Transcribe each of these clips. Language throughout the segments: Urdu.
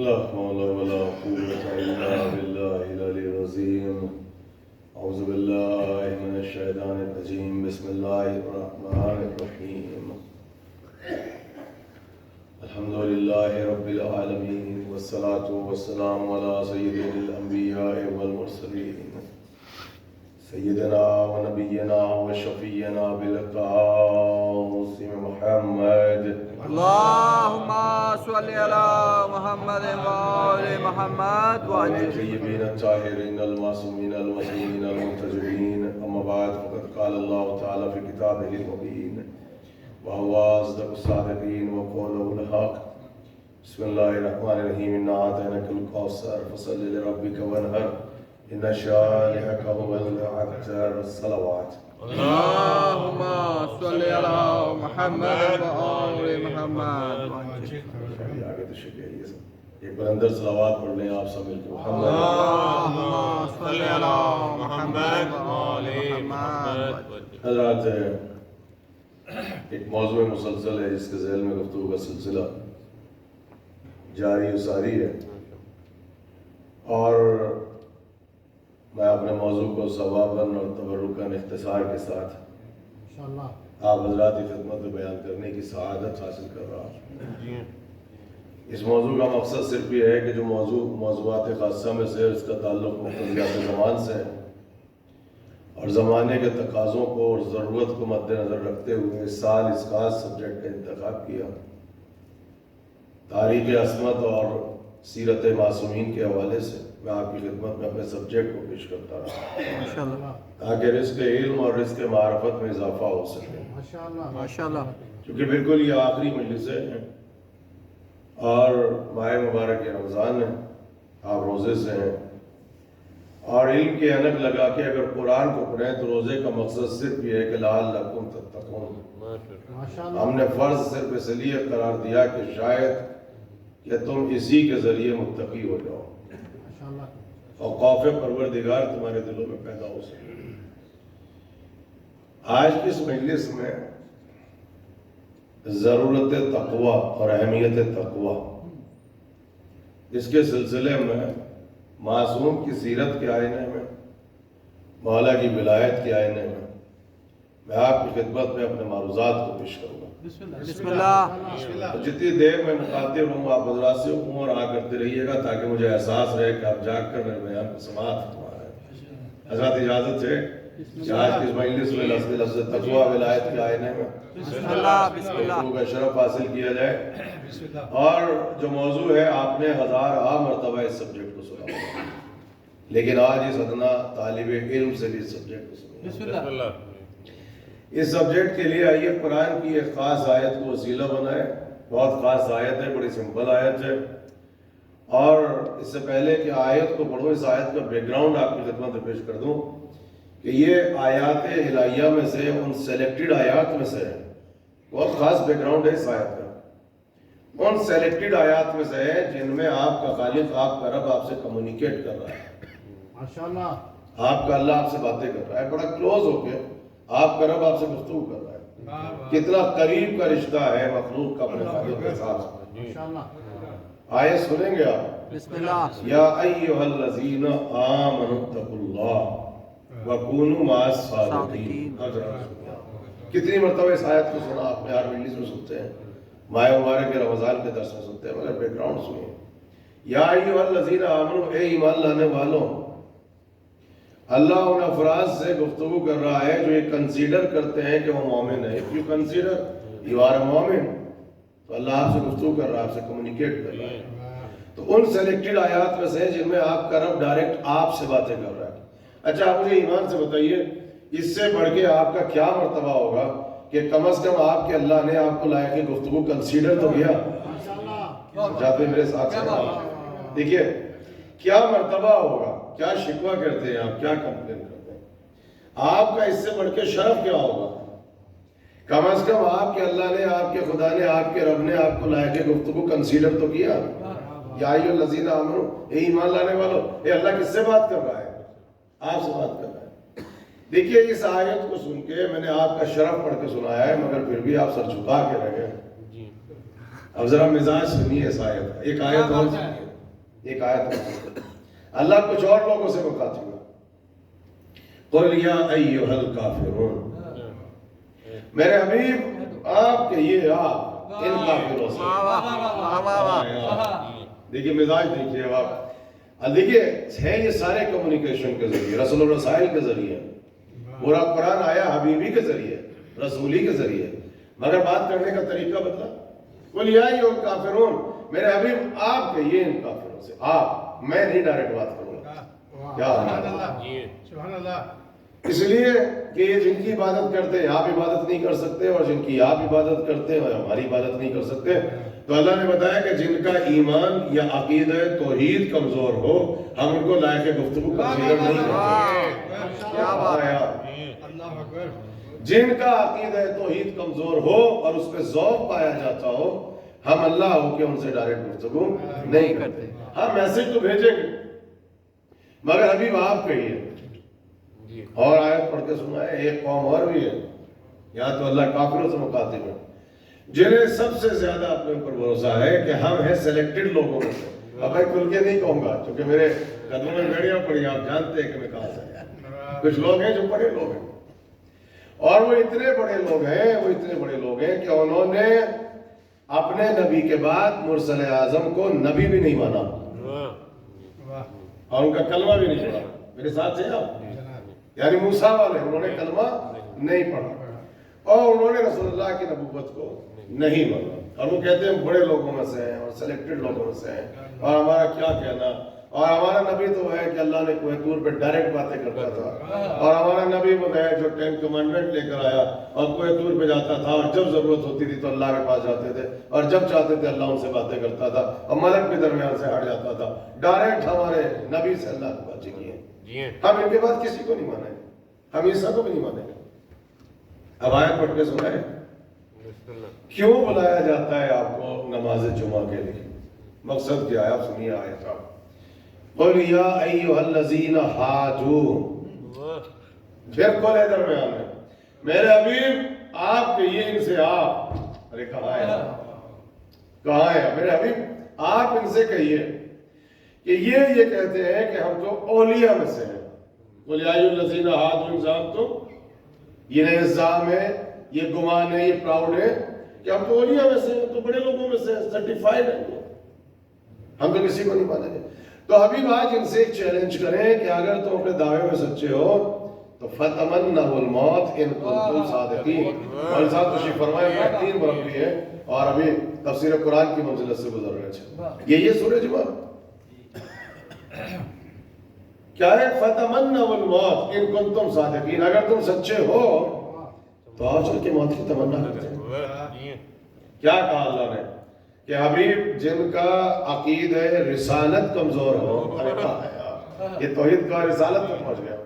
لا حول ولا قوة إلا بالله العلي العظيم. أعوذ بالله من الشيطان الرجيم. بسم الله الرحمن الرحيم. الحمد لله رب العالمين والصلاة والسلام على سيد الأنبياء والمرسلين سيدنا ونبينا وشفينا بالقاسم محمد. اللهم صل على محمد وآل محمد وعلى الطيبين الطاهرين المعصومين المسلمين المنتجبين. أما بعد، فقد قال الله تعالى في كتابه المبين وهو أصدق الصادقين وقوله الحق. بسم الله الرحمن الرحيم. إنا أعطيناك الكوثر فصل لربك وانحر إن شانئك هو الأبتر. الصلوات. اللهم صل على محمد وآل محمد. آگے تشریف لائیے سب. ایک بار اندر صلوات پڑھ لیں آپ سب مل کے. اللهم صل على محمد وآل محمد. حضرات، ایک موضوع مسلسل ہے جس کے ذیل میں گفتگو کا سلسلہ جاری و ساری ہے، اور میں اپنے موضوع کو ثواباً اور تبرکاً اختصار کے ساتھ آپ حضرات کی خدمت میں بیان کرنے کی سعادت حاصل کر رہا ہوں. اس موضوع کا مقصد صرف یہ ہے کہ جو موضوعات خاصہ میں سے اس کا تعلق مقتضیات زمان سے ہے، اور زمانے کے تقاضوں کو اور ضرورت کو مد نظر رکھتے ہوئے اس سال اس خاص سبجیکٹ کا انتخاب کیا. تاریخ عصمت اور سیرت معصومین کے حوالے سے میں آپ کی خدمت میں اپنے سبجیکٹ کو پیش کرتا رہا تاکہ رزق علم اور رزق معرفت میں اضافہ ہو سکے. ماشاءاللہ. کیونکہ بالکل یہ آخری مجلس ہے اور ماہ مبارک رمضان ہے، آپ روزے سے ہیں، اور علم کی اینک لگا کے اگر قرآن کو پڑھیں تو روزے کا مقصد صرف یہ ہے کہ لعلکم تتقون. ہم نے فرض صرف اس لیے قرار دیا کہ شاید کہ تم اسی کے ذریعے متقی ہو جاؤ اور خوف پروردگار تمہارے دلوں میں پیدا ہو سکے. آج کی اس مجلس میں ضرورت تقوی اور اہمیت تقوی، اس کے سلسلے میں معصوم کی سیرت کے آئینے میں، مولا کی ولایت کے آئینے میں آپ کی خدمت میں اپنے معروضات کو پیش کروں گا. بسم اللہ. جتنی دیر میں مخاطب ہوں آپ حضرات سے حکم اور کرتے رہیے گا تاکہ مجھے احساس رہے کہ آپ جاگ کر میرے بیان کو سماعت فرما رہے ہیں. حضرات اجازت ہے کہ آج کی اس مجلس میں لفظ تقوی ولایت کے آئینے میں بسم اللہ. بسم اللہ. کا شرف حاصل کیا جائے. اور جو موضوع ہے آپ نے ہزار مرتبہ اس سبجیکٹ کو سنا ہوگا، لیکن آج اس ادنا طالب علم سے بھی اس سبجیکٹ کو سنا. بسم اللہ. اس سبجیکٹ کے لیے آئیے قرآن کی ایک خاص آیت کو وسیلہ بنائے. بہت خاص آیت ہے، بڑی سمپل آیت ہے، اور اس سے پہلے کہ آیت کو پڑھوں اس آیت کا بیک گراؤنڈ آپ کی خدمت میں پیش کر دوں کہ یہ آیات الہیہ میں سے ان سیلیکٹڈ آیات میں سے ہے. بہت خاص بیک گراؤنڈ ہے اس آیت کا. ان سیلیکٹڈ آیات میں سے ہے جن میں آپ کا خالق، آپ کا رب آپ سے کمیونیکیٹ کر رہا ہے. ماشاءاللہ. آپ کا اللہ آپ سے باتیں کر رہا ہے، بڑا کلوز ہو کے آپ کا رب آپ سے گفتگو کر رہا ہے. کتنا قریب کا رشتہ ہے مخلوق کا اپنے خالق کے ساتھ. آیت سنیں گے آپ. بسم اللہ. یا ایھا الذین آمنوا اتقوا اللہ وکونوا مع الصادقین. کتنی مرتبہ اس آیت کو سنا آپ نے؟ ہر مجلس میں سنتے ہیں، ماہ مبارک کے رمضان کے درس میں سنتے ہیں، مگر بیک گراؤنڈ سنیے. یا ایھا الذین آمنوا، اے ایمان لانے والوں. اللہ ان افراد سے گفتگو کر رہا ہے جو یہ کنسیڈر کرتے ہیں کہ وہ مومن ہے. if you consider you are a مومن، تو اللہ آپ سے گفتگو کر رہا ہے، آپ سے کمیونیکیٹ کر رہا ہے. تو ان سیلیکٹڈ آیات میں سے جن میں آپ کا رب ڈائریکٹ آپ سے باتیں کر رہا ہے. اچھا، آپ مجھے ایمان سے بتائیے اس سے بڑھ کے آپ کا کیا مرتبہ ہوگا کہ کم از کم آپ کے اللہ نے آپ کو لائق گفتگو کنسیڈر تو کیا. جاتے میرے ساتھ دیکھیے کیا مرتبہ ہوگا، کیا شکوہ کرتے ہیں آپ، کیا کمپلین کرتے ہیں. آپ کا اس سے بڑھ کے شرف کیا ہوگا؟ کم از کم آپ کے اللہ نے، آپ کے خدا نے، آپ کے رب نے آپ کو لائق گفتگو کنسیڈر تو کیا. یا ایھا الذین آمنوا، اے ایمان لانے والو. اے اللہ کس سے بات کر رہا ہے؟ آپ سے بات کر رہا ہے. دیکھیے اس آیت کو سن کے میں نے آپ کا شرف پڑھ کے سنایا ہے، مگر پھر بھی آپ سر جھکا کے رہ گئے. اب ذرا مزاج سنیے اس آیت کا. ایک آیت اور ایک آیت اللہ کچھ اور لوگوں سے مخاطب ہے، قل یا ایھا الکافرون، میرے حبیب آپ کہیے آپ ان کافروں سے۔ دیکھیے مزاج دیکھیے آپ، دیکھیے ہے یہ سارے کمیونیکیشن کے ذریعے، رسول الرسائل کے ذریعے، پورا قرآن آیا حبیبی کے ذریعے، رسولی کے ذریعے، مگر بات کرنے کا طریقہ بدلا۔ قل یا ایھا الکافرون، میرے حبیب آپ کہیے ان کافروں سے، آپ، میں نہیں ڈائریکٹ بات کروں گا۔ کیا سبحان اللہ۔ اس لیے کہ یہ جن کی عبادت کرتے ہیں آپ عبادت نہیں کر سکتے، اور جن کی آپ عبادت کرتے ہیں اور ہماری عبادت نہیں کر سکتے، تو اللہ نے بتایا کہ جن کا ایمان یا عقیدہ توحید کمزور ہو ہم ان کو لائق گفتگو کنسیڈر نہیں کرتے۔ کیا بات ہے، اللہ اکبر۔ جن کا عقیدہ توحید کمزور ہو اور اس پہ ذوق پایا جاتا ہو، ہم اللہ ہو کے ان سے ڈائریکٹ گفتگو نہیں کرتے۔ ہم میسج تو بھیجیں گے مگر ابھی آپ کہیے۔ اور آیت پڑھ کے سنا ہے، ایک قوم اور بھی ہے، یہاں تو اللہ کافروں سے مخاطب ہے، جنہیں سب سے زیادہ اپنے اوپر بھروسہ ہے کہ ہم ہیں سلیکٹڈ لوگوں میں سے۔ اب میں کھل کے نہیں کہوں گا کیونکہ میرے قدموں میں بیڑیاں پڑی، آپ جانتے ہیں کہ میں کہاں سے آیا۔ کچھ لوگ ہیں جو بڑے لوگ ہیں، اور وہ اتنے بڑے لوگ ہیں کہ انہوں نے اپنے نبی کے بعد مرسل اعظم کو نبی بھی نہیں مانا اور ان کا کلمہ بھی نہیں پڑھا۔ میرے ساتھ ہیں آپ؟ یعنی موسیٰ والے انہوں نے کلمہ نہیں پڑھا اور انہوں نے رسول اللہ کی نبوت کو نہیں مانا، اور وہ کہتے ہیں بڑے لوگوں میں سے ہیں اور سلیکٹڈ لوگوں میں سے ہیں، اور ہمارا کیا کہنا، اور ہمارا نبی تو ہے کہ اللہ نے کوہ طور پہ ڈائریکٹ باتیں کرتا تھا، اور ہمارا نبی وہ ہے جو 10 کمانڈمنٹ لے کر آیا اور کوہ طور پہ جاتا تھا، اور جب ضرورت ہوتی تھی تو اللہ کے پاس جاتے تھے، اور جب چاہتے تھے اللہ ان سے باتیں کرتا تھا، اور ملک بھی درمیان سے ہٹ جاتا تھا۔ ڈائریکٹ ہمارے نبی سے اللہ کی باتیں کی ہیں، ہم ان کے بعد کسی کو نہیں مانیں گے، ہم عیسیٰ کو بھی نہیں مانیں گے۔ اب آیت پڑھ کے سنائیں، کیوں بلایا جاتا ہے آپ کو نماز جمعہ کے لیے؟ مقصد کیا ہے؟ آپ سنیے آیت۔ قل یا ایھا الذین ھاجوا، پھر قل ہے درمیان میں، میرے حبیب آپ کہیے ان سے، آپ، ارے کہاں ہے میرے حبیب آپ ان سے کہیے کہ یہ کہتے ہیں کہ ہم تو اولیاء میں سے ہیں۔ قل یا ایھا الذین ھاجوا، انسان تو یہ الزام ہے، یہ گمان ہے، یہ پراؤڈ ہے کہ ہم تو اولیاء میں سے ہیں، تو بڑے لوگوں میں سے ہیں، سرٹیفائیڈ ہیں، ہم تو کسی کو نہیں مانیں گے۔ تو حبیب آج ان سے ایک چیلنج کریں کہ اگر تم اپنے دعوے میں سچے ہو تو فتمنوا الموت ان کنتم صادقین۔ اور صاحب تشریف فرمائے، میں 3 برس بھی ہے اور ابھی تفسیر قرآن کی منزلت سے گزر رہے ہیں۔ یہ سورہ جمعہ کیا ہے؟ فتمنوا الموت ان کنتم صادقین، اگر تم سچے ہو تو آؤ چل کے موت کی تمنا کرتے ہیں۔ کیا کہا اللہ نے کہ حبیب جن کا عقید رسالت کمزور ہو، یہ توحید کا رسالت تک پہنچ گیا،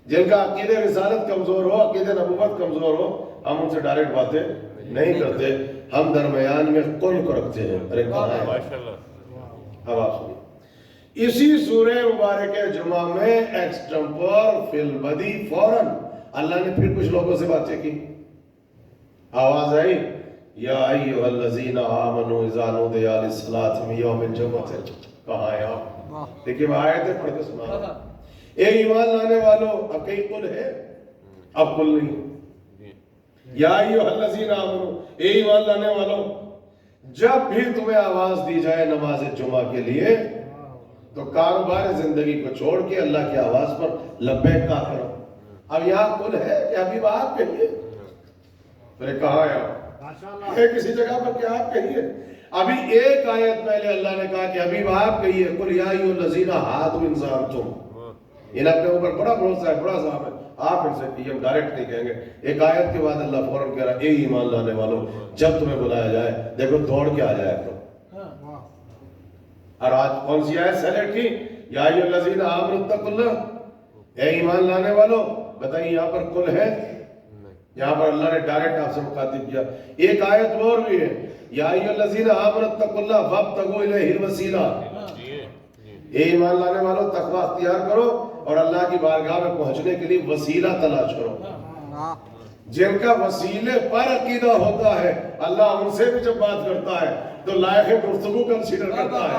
جن کا عقید رسالت کمزور ہو، عقید نبوت کمزور ہو، ہم ان سے ڈائریکٹ باتیں نہیں کرتے، ہم درمیان میں قل کو رکھتے ہیں۔ ارے کہاں ہے؟ اب آپ سنیے، اسی سورہ مبارکہ جمعہ میں ایکسٹمپور فی البدی فوراً اللہ نے پھر کچھ لوگوں سے باتیں کی، آواز آئی، یا ایھا الذین آمنوا اذا نودی للصلاۃ من یوم الجمعہ۔ کہاں ہے آپ؟ دیکھیے میں آیتیں پڑھ کے سنا رہا ہوں۔ اے ایمان لانے والوں، اب کہیں قل ہے؟ اب قل نہیں۔ یا ایھا الذین آمنوا، اے ایمان لانے والوں، جب بھی تمہیں آواز دی جائے نماز جمعہ کے لیے تو کاروبار زندگی کو چھوڑ کے اللہ کی آواز پر لبیک کہا کرو۔ اب یہاں قل ہے کہ حبیب آپ کہیے؟ پھر کہاں ہے آپ؟ کسی جگہ پر کیا آپ کہیے؟ ابھی ایک آیت پہلے اللہ نے کہا کہ حبیب آپ کہیے، قل یا ایھا الذین ھادوا ان زعمتم۔ ان اپنے اوپر بڑا بھروسہ ہے، بڑا صاحب ہے، آپ ان سے کہیے، ہم ڈائریکٹ نہیں کہیں گے۔ ایک آیت کے بعد اللہ فوراً کہہ رہا ہے، اے ایمان لانے والوں، جب تمہیں بلایا جائے دیکھو دوڑ کے آ جائے کرو۔ اور آج کون سی آیت سیلیکٹ کی؟ یا ایھا الذین آمنوا اتقوا اللہ، اے ایمان لانے والوں۔ بتائیے یہاں پر قل ہے؟ یہاں پر اللہ نے ڈائریکٹ آپ سے مخاطب کیا۔ ایک آیت اور بھی ہے، یا ایھا الذین آمنوا اتقوا اللہ وابتغوا الیہ الوسیلہ، اے ایمان لانے والوں تقوی اختیار کرو اور اللہ کی بارگاہ میں پہنچنے کے لیے وسیلہ تلاش کرو۔ جن کا وسیلے پر عقیدہ ہوتا ہے اللہ ان سے بھی جب بات کرتا ہے تو لائق گفتگو کنسیڈر کرتا ہے۔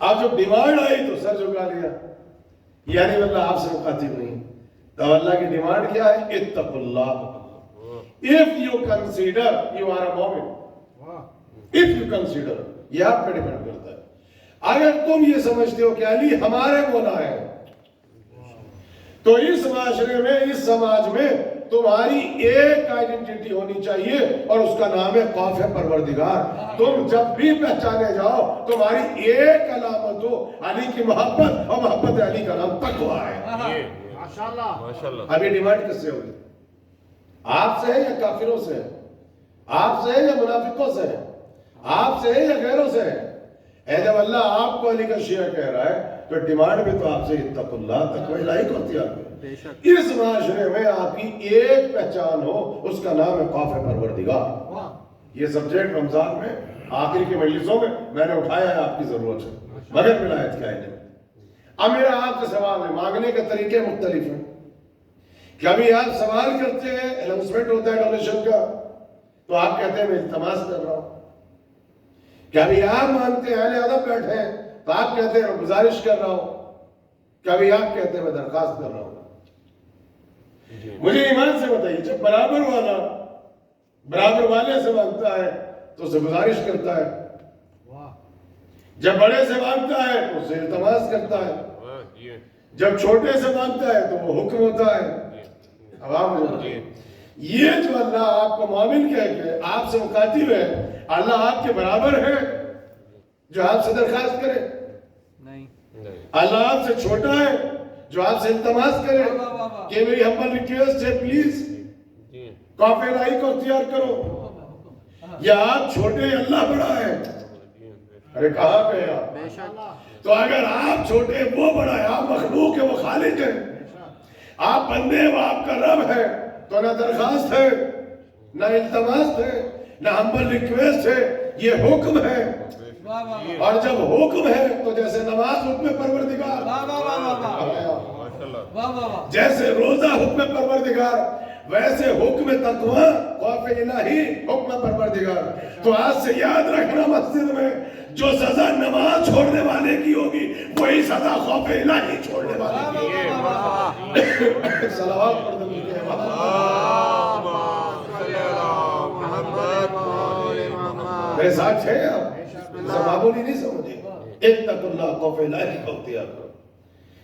اب جب ڈیمانڈ آئی تو سر جھکا لیا، یعنی اللہ آپ سے مخاطب نہیں۔ تو اللہ کی ڈیمانڈ کیا ہے؟ اتقوا اللہ، if you consider you are a moment، if you consider، یہ آپ پہ ڈیپینڈ کرتا ہے۔ اگر تم یہ سمجھتے ہو کہ علی ہمارے مولا ہے، تو اس معاشرے میں، اس سماج میں تمہاری ایک آئیڈینٹی ہونی چاہیے اور اس کا نام ہے خوف پروردگار۔ تم جب بھی پہچانے جاؤ تمہاری ایک علامت ہو علی کی محبت، اور محبت علی کا نام تقویٰ ہے۔ ماشاءاللہ۔ ابھی ڈیمانڈ کس سے ہوگی؟ آپ سے ہے یا کافروں سے ہے؟ آپ سے ہے یا منافقوں سے ہے؟ آپ سے ہے یا غیروں سے ہے؟ جب اللہ آپ کو علی کا شیعہ کہہ رہا ہے تو ڈیمانڈ بھی تو آپ سے اتقوا اللہ، تقوی الہی کو اختیار کریں۔ اس معاشرے میں آپ کی ایک پہچان ہو، اس کا نام ہے خوف پروردگار۔ یہ سبجیکٹ رمضان میں آخری کے مجلسوں میں نے اٹھایا ہے آپ کی ضرورت ہے، مگر ولایت کے آئینے میں۔ اب میرا آپ سے سوال ہے، مانگنے کے طریقے مختلف ہیں۔ کبھی آپ سوال کرتے ہیں، اناؤنسمنٹ ہوتا ہے ڈونیشن کا، تو آپ کہتے ہیں میں التماس کر رہا ہوں۔ کبھی آپ مانتے ہیں اہل ادب بیٹھے ہیں تو آپ کہتے ہیں میں گزارش کر رہا ہوں۔ کبھی آپ کہتے ہیں میں درخواست کر رہا ہوں۔ مجھے ایمان سے بتائیے، جب برابر والا برابر والے سے مانگتا ہے تو اسے گزارش کرتا ہے، جب بڑے سے مانگتا ہے تو اسے التماس کرتا ہے، جب چھوٹے سے مانگتا ہے تو وہ حکم ہوتا ہے۔ اب آپ مجھے یہ جو اللہ آپ کو مومن کہہ کے آپ سے مخاطب ہے، اللہ آپ کے برابر ہے جو آپ سے درخواست کرے؟ نہیں۔ اللہ آپ سے چھوٹا ہے جو آپ سے التماس کرے کہ میری ہمبل ریکویسٹ ہے پلیز خوف الہی کو اختیار کرو؟ یا آپ چھوٹے اللہ بڑا ہے؟ ارے کہاں پہ آپ؟ بے شک۔ تو اگر آپ چھوٹے وہ بڑا ہے، آپ مخلوق ہے وہ خالق ہے، آپ بندے وہ آپ کا رب ہے، تو نہ درخواست ہے نہ التماس ہے نہ ہمبل ریکویسٹ ہے، یہ حکم ہے۔ اور جب حکم ہے تو جیسے نماز حکم پروردگار، جیسے روزہ حکم پروردگار، ویسے حکم تقوی خوف الہی حکم پروردگار۔ تو آج سے یاد رکھنا، مسجد میں جو سزا نماز چھوڑنے والے کی ہوگی وہی سزا خوف الہی چھوڑنے والے کی ہوگی۔ صلوات پڑھ دیں مل کے میرے ساتھ ہے آپ؟ معمولی نہیں سمجھے، اتقوا اللہ خوف الہی کو اختیار کرو۔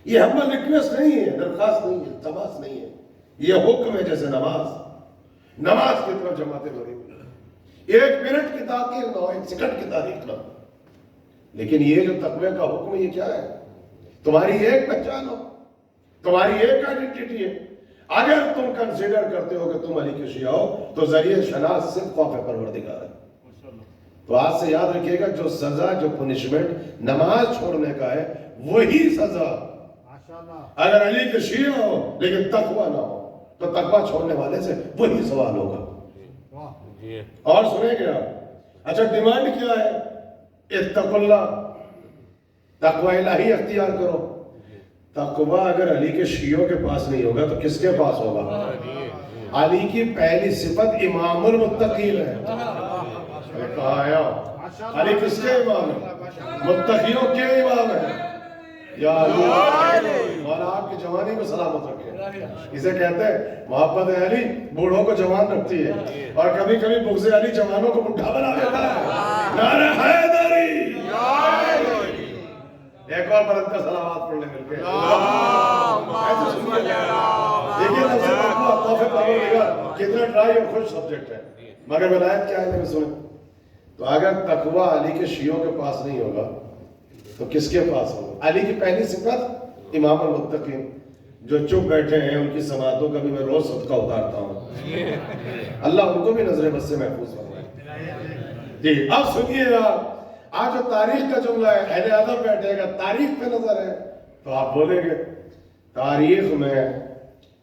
یہ ہمبل ریکویسٹ نہیں ہے، درخواست نہیں ہے، التماس نہیں ہے، یہ حکم ہے۔ جیسے نماز کی طرف جماعتیں بڑھی ہوئی، 1 منٹ کی تاخیر نہ ہو، 1 سیکنڈ کی تاریخ نہ ہو۔ لیکن یہ جو تقوی کا حکم ہے یہ کیا ہے؟ تمہاری ایک پہچان ہو، تمہاری ایک آئیڈینٹی ہے۔ اگر تم کنسیڈر کرتے ہو کہ تم علی کے شیعہ ہو تو ذریعہ شناس صرف خوف پروردگار ہے۔ تو آج سے یاد رکھیے گا، جو سزا، جو پنشمنٹ نماز چھوڑنے کا ہے وہی سزا اگر علی کے شیعہ ہو لیکن تقوی نہ ہو تو تقوی چھوڑنے والے سے وہی سوال ہوگا۔ اور سنیں گے آپ؟ اچھا ڈیمانڈ کیا ہے؟ اتقوا اللہ، تقوی الہی اختیار کرو۔ تقوی اگر علی کے شیعوں کے پاس نہیں ہوگا تو کس کے پاس ہوگا؟ علی کی پہلی صفت امام المتقین ہے۔ کہا آیا علی کس کے امام ہے؟ متقیوں کے امام ہے۔ یا علی، اور آپ کی جوانی کو سلامت رکھے۔ اسے کہتے ہیں محبت علی بوڑھوں کو جوان رکھتی ہے، اور کبھی کبھی بغض علی جوانوں کو بڈھا بنا دیتا ہے۔ نعرہ حیدری، ایک اور بلند کا سلامات پڑھ لیں مل کے۔ دیکھیے نفس تقویٰ خوف پروردگار کتنا ڈرائی اور خوش سبجیکٹ ہے، مگر ولایت کیا ہے؟ سنیں تو اگر تقویٰ علی کے شیعوں کے پاس نہیں ہوگا تو کس کے پاس ہوگا؟ علی کی پہلی صفت امام المتقین، جو چپ بیٹھے ہیں ان کی سماعتوں کا بھی میں روز صدقہ اتارتا ہوں، اللہ ان کو بھی نظر بد سے محفوظ فرمائے۔ جی اب سنیے آپ، آج جو تاریخ کا جملہ ہے، اہل ادب بیٹھے گا تاریخ پہ نظر ہے تو آپ بولیں گے تاریخ میں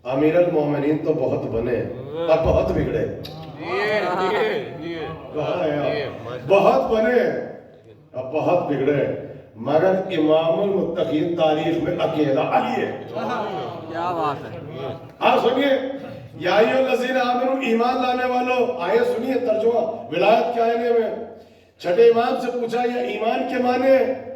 امیر المومنین تو بہت بنے اور بہت بگڑے۔ بہت بنے اور بہت بگڑے، مگر امام المتقین تاریخ میں اکیلا علی ہے۔ کیا بات ہے! آپ سنیے، یا ایھا الذین آمنوا، ایمان لانے والوں، آئے سنیے ترجمہ ولایت کے آئینے میں۔ چھٹے امام سے پوچھا یہ ایمان کے معنی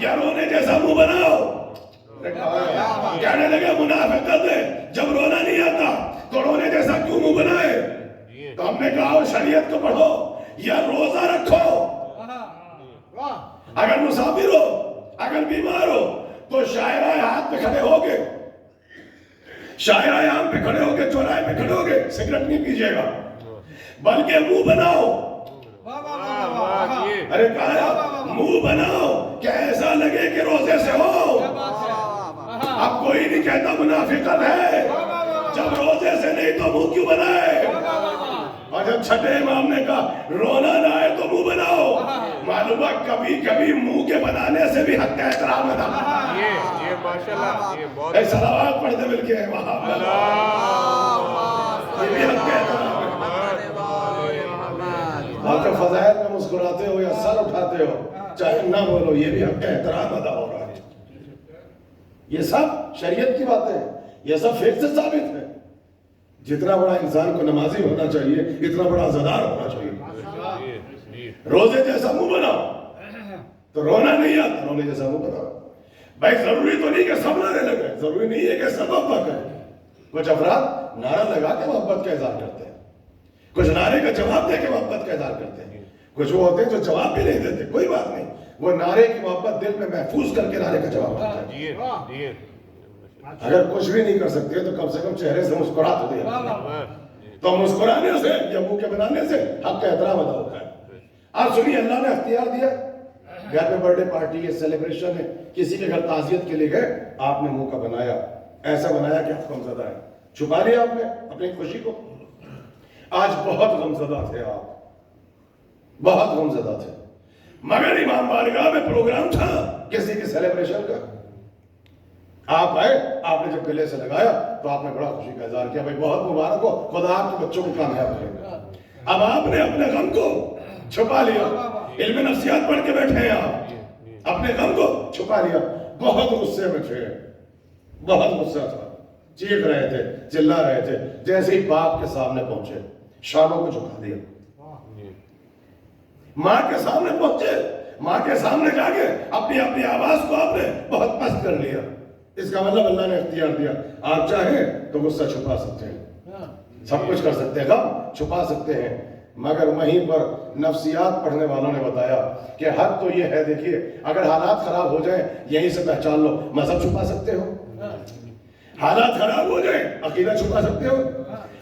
یا رونے جیسا منہ بناؤ. کہنے لگے منافقت ہے, جب رونا نہیں آتا تو رونے جیسا کیوں منہ بنائے؟ تو ہم نے کہا شریعت کو پڑھو یا روزہ رکھو. اگر مسافر ہو, اگر بیمار ہو تو شاعرہ ہاتھ پہ کھڑے ہوگے, شاعرہ عام پہ کھڑے ہوگے, چوراہے پہ کھڑے ہوگے, سگریٹ نہیں پیجیے گا بلکہ منہ بناؤ. ارے کہا منہ بناؤ کہ ایسا لگے کہ روزے سے ہو. اب کوئی نہیں کہتا منافقت ہے, جب روزے سے نہیں تو منہ کیوں بنائے؟ اور جب چھٹے امام نے کہا رونا نہ آئے تو منہ بناؤ, معلوم ہے کبھی کبھی منہ کے بنانے سے بھی حق کا احترام ہے. یہ ماشاءاللہ یہ بہت صلوات پڑھتے مل کے وہاں یہ بھی حق کا احترام ہے. آپ کے فضائل میں مسکراتے ہو یا سر اٹھاتے ہو چاہے نہ بولو, یہ بھی حق کا احترام ادا ہو رہا ہے. یہ سب شریعت کی باتیں ہیں, یہ سب فقہ سے ثابت ہے. جتنا بڑا انسان کو نمازی ہونا چاہیے اتنا بڑا عزادار ہونا چاہیے. روزے جیسا منہ بناؤ تو رونا نہیں آتا, رونے جیسا منہ بناؤ. بھائی ضروری تو نہیں کہ سب نعرے لگے, ضروری نہیں ہے کہ سب محبت کریں. کچھ افراد نعرہ لگا کے محبت کا اظہار کرتے ہیں, کچھ نعرے کا جواب دے کے محبت کا اظہار کرتے ہیں, کچھ وہ ہوتے ہیں جو جواب بھی نہیں دیتے. کوئی بات نہیں, وہ نعرے کی محبت دل میں محفوظ کر کے نعرے کا جواب دیتے ہیں. اگر کچھ بھی نہیں کر سکتے تو کم سے کم چہرے سے مسکرا تو دیا. تو مسکرانے سے یا منہ کے بنانے سے حق کا احترام ادا ہوتا ہے. آپ سنیے, اللہ نے اختیار دیا, گھر میں برتھ ڈے پارٹی ہے, سیلیبریشن ہے, کسی کے گھر تعزیت کے لیے گئے, آپ نے منہ کا بنایا, ایسا بنایا کہ آپ غمزدہ ہیں, چھپا لیا آپ نے اپنی خوشی کو. آج بہت غمزدہ تھے آپ, بہت غمزدہ تھے, مگر امام بارگاہ میں پروگرام تھا کسی کے سیلیبریشن کا. آپ آئے, آپ نے جب گلے سے لگایا تو آپ نے بڑا خوشی کا اظہار کیا, بھائی بہت مبارک ہو, خدا آپ کے بچوں کو کامیاب کرے. اب آپ نے اپنے غم کو چھپا لیا, علم نفسیات پڑھ کے بیٹھے ہیں آپ, اپنے غم کو چھپا لیا. بہت غصے میں تھے, بہت غصہ تھا, چیخ رہے تھے, چلا رہے تھے. جیسے ہی باپ کے سامنے پہنچے شانوں کو جھکا دیا, ماں کے سامنے پہنچے, ماں کے سامنے جا کے اپنی اپنی آواز کو آپ نے بہت پست کر لیا. اس کا مطلب اللہ نے اختیار دیا, آپ چاہیں تو غصہ چھپا سکتے ہیں, سب کچھ کر سکتے ہیں, غم چھپا سکتے ہیں. مگر وہیں پر نفسیات پڑھنے والوں نے بتایا کہ حد تو یہ ہے, دیکھیے اگر حالات خراب ہو جائیں یہیں سے پہچان لو, مذہب چھپا سکتے ہو, حالات خراب ہو جائیں عقیدہ چھپا سکتے ہو,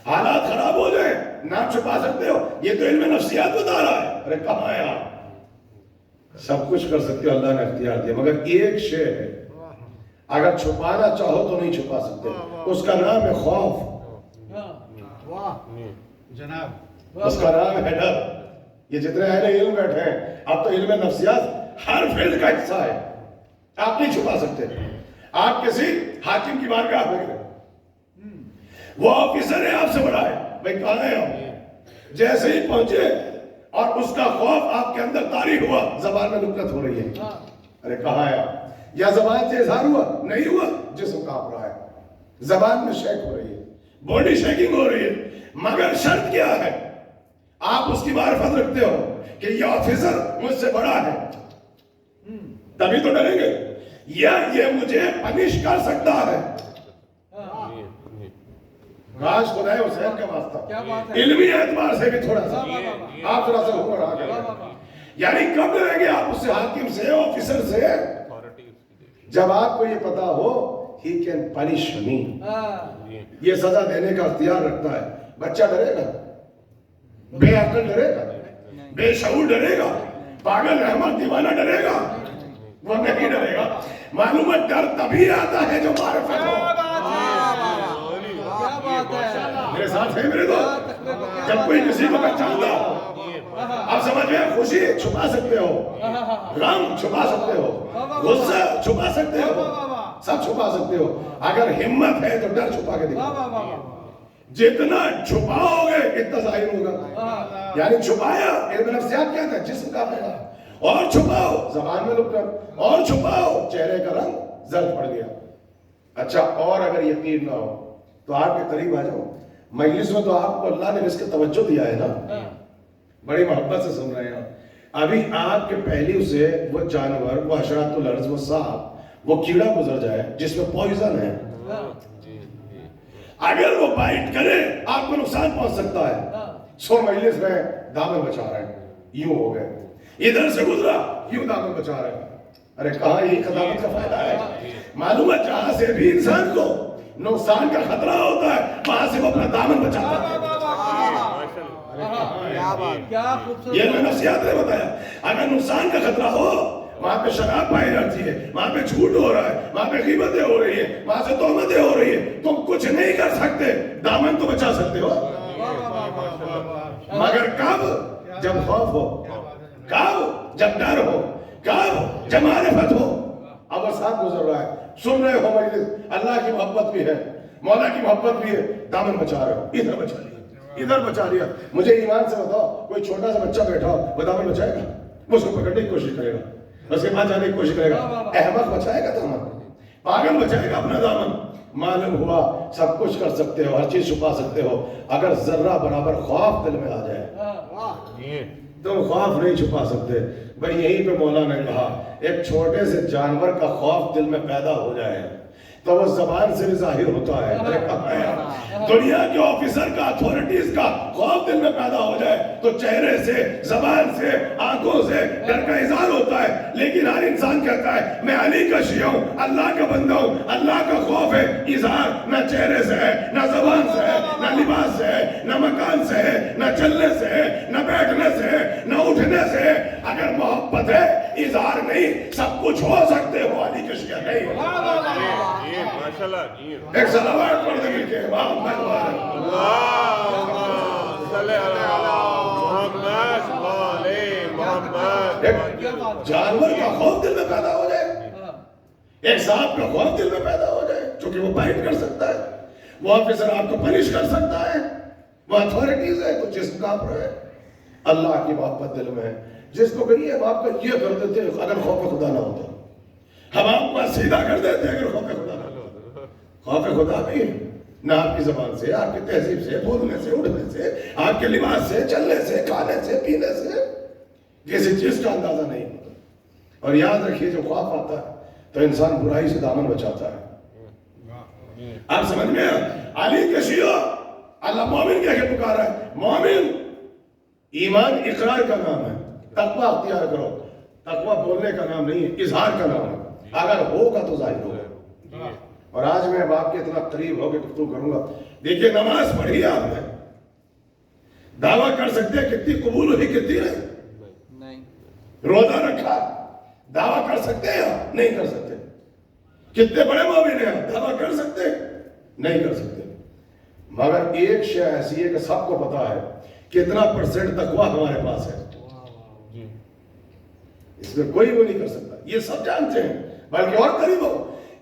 حالات خراب ہو جائیں نام چھپا سکتے ہو. یہ تو علم نفسیات بتا رہا ہے. ارے کہاں ہے آپ, سب کچھ کر سکتے ہو, اللہ نے اختیار دیا. مگر ایک شے ہے, اگر چھپانا چاہو تو نہیں چھپا سکتے, اس کا نام ہے خوف, اس کا نام ہے ڈر. یہ جتنے اہل علم بیٹھے ہیں, اب تو علم نفسیات ہر فیلڈ کا حصہ ہے, آپ نہیں چھپا سکتے. آپ کسی حاکم کی بارگاہ میں گئے, وہ آفیسر ہے آپ سے بڑا ہے, بھائی کہاں ہے آپ, جیسے ہی پہنچے اور اس کا خوف آپ کے اندر طاری ہوا, زبان میں نکت ہو رہی ہے. ارے کہاں ہے آپ, یا زبان سے اظہار ہوا نہیں ہوا, جسم کانپ رہا ہے, زبان میں شیک ہو رہی ہے, باڈی شیکنگ ہو رہی ہے. مگر شرط کیا ہے, آپ اس کی معرفت رکھتے ہو کہ یہ آفیسر مجھ سے بڑا ہے, تبھی تو ڈریں گے, یا یہ مجھے پنش کر سکتا ہے. راج خدا حسین کا واسطہ, علمی اعتبار سے بھی تھوڑا سا آپ تھوڑا سا اوپر آ گئے. یعنی کب ڈریں گے آپ اس سے, حاکم سے, آفیسر سے, جب آپ کو یہ پتا ہو he can punish me, یہ سزا دینے کا اختیار رکھتا ہے. بچہ ڈرے گا, بے عقل ڈرے گا, بے شعور ڈرے گا, پاگل رحمت دیوانہ ڈرے گا, وہ نہیں ڈرے گا. معلومات ڈر تبھی آتا ہے جو معرفت ہو. میرے ساتھ ہے میرے دوست, جب کوئی کسی کو پہچانتا ہو, آپ سمجھ میں خوشی چھپا سکتے ہو, غم چھپا سکتے ہو, غصہ چھپا سکتے ہو, سب چھپا سکتے ہو. اگر ہمت ہے تو ڈر چھپا کے دکھاؤ. جتنا چھپاؤ گے اتنا ظاہر ہوگا. یعنی چھپایا, علم نفسیات کہتا ہے جسم کا پہلا, اور چھپاؤ زبان میں لکھ کر, اور چھپاؤ چہرے کا رنگ زرد پڑ گیا. اچھا, اور اگر یقین نہ ہو تو آپ کے قریب آ جاؤ. مجلس میں تو آپ کو اللہ نے اس کے توجہ دیا ہے نا, بڑی محبت سے سن رہے ہیں. ابھی آپ کے پہلو سے وہ جانور، وہ حشرات الارض، وہ سانپ، وہ کیڑا گزر جائے جس میں پوائزن ہے، اگر وہ بائٹ کرے آپ کو نقصان پہنچ سکتا ہے. 100 مجلس میں دامن بچا رہے ہیں، یوں ہو گئے، ادھر سے گزرا یوں دامن بچا رہے ہیں. ارے کہاں یہ خدمت کا فائدہ ہے؟ معلوم ہے جہاں سے بھی انسان کو نقصان کا خطرہ ہوتا ہے وہاں سے وہ اپنا دامن بچاتا ہے. کیا خوبصورت یہ میں نفسیات نے بتایا. اگر نقصان کا خطرہ ہو وہاں پہ شراب پائی جاتی ہے، وہاں پہ جھوٹ ہو رہا ہے، وہاں پہ غیبتیں ہو رہی ہیں، وہاں سے تہمتیں ہو رہی ہیں، تم کچھ نہیں کر سکتے، دامن تو بچا سکتے ہو. مگر کب؟ جب خوف ہو، کب؟ جب ڈر ہو، کب؟ جب معرفت ہو. اب ساتھ گزر رہا ہے، سن رہے ہو مجلس، اللہ کی محبت بھی ہے، مولا کی محبت بھی ہے، دامن بچا رہے ہو، ادھر بچا لیا، ادھر بچا لیا. مجھے ایمان سے بتاؤ، کوئی چھوٹا سا بچہ بیٹھا ہو وہ دامن بچائے گا؟ وہ اس کو پکڑنے کی کوشش کرے گا، اس کے پاس جانے کی کوشش کرے گا. احمق بچائے گا دامن، پاگل بچائے گا اپنا دامن. معلوم ہوا سب کچھ کر سکتے ہو، ہر چیز چھپا سکتے ہو، اگر ذرہ برابر خوف دل میں آ جائے تم خوف نہیں چھپا سکتے. بھئی یہیں پہ مولا نے کہا ایک چھوٹے سے جانور کا خوف دل میں پیدا ہو جائے تو وہ زبان سے بھی ظاہر ہوتا ہے. دنیا کے آفیسر کا، اتھارٹیز کا خوف دل میں پیدا ہو جائے تو چہرے سے، زبان سے، آنکھوں سے ڈر کا اظہار ہوتا ہے. لیکن ہر انسان کہتا ہے میں علی کا شیعہ ہوں، اللہ کا بندہ ہوں، اللہ کا خوف ہے. اظہار نہ چہرے سے ہے، نہ زبان سے ہے، نہ لباس سے ہے، نہ مکان سے ہے، نہ چلنے سے ہے، نہ بیٹھنے سے ہے، نہ اٹھنے سے ہے. اگر محبت ہے اظہار نہیں، سب کچھ ہو سکتے ہو، علی کا شیعہ نہیں ہو. ایک صلوات پڑھ دیں مل کے. جانور کا خوف دل میں پیدا ہو جائے، ایک سانپ کا خوف دل میں پیدا ہو جائے چونکہ وہ بائٹ کر سکتا ہے، وہ آفیسر آپ کو پنش کر سکتا ہے، وہ اتھارٹیز ہے تو جسم کانپ رہا ہے. اللہ کی محبت دل میں ہے. جس کو کہیے ہم آپ کا یہ کر دیتے اگر خوف خدا نہ ہوتا، ہم آپ کو سیدھا کر دیتے اگر خوف خدا نہ ہوتا. خوف خدا بھی ہے نہ آپ کی زبان سے، آپ کی تہذیب سے، بولنے سے، اٹھنے سے، آپ کے لباس سے، چلنے سے، کھانے سے، پینے سے، کسی چیز کا اندازہ نہیں ہوتا. اور یاد رکھیے جب خوف آتا ہے تو انسان برائی سے دامن بچاتا ہے. آپ سمجھ میں علی کے شیعہ اللہ مومن کہہ کے پکارا ہے. مومن ایمان اقرار کا نام ہے، تقوی اختیار کرو. تقوی بولنے کا نام نہیں ہے، اظہار کا نام ہے. اگر ہوگا تو ظاہر ہوگا. اور آج میں باپ کے اتنا قریب ہو کے گفتگو کروں گا. دیکھیے نماز پڑھی ہے آپ نے، دعویٰ کر سکتے ہیں کتنی قبول ہوئی کتنی نہیں؟ روزہ رکھا، دعویٰ کر سکتے ہیں یا نہیں کر سکتے؟ کتنے بڑے مومن ہیں، دعویٰ کر سکتے نہیں کر سکتے. مگر ایک شے ایسی ہے کہ سب کو پتا ہے کتنا % تقویٰ ہمارے پاس ہے. اس میں کوئی وہ نہیں کر سکتا، یہ سب جانتے ہیں. بلکہ اور قریب ہو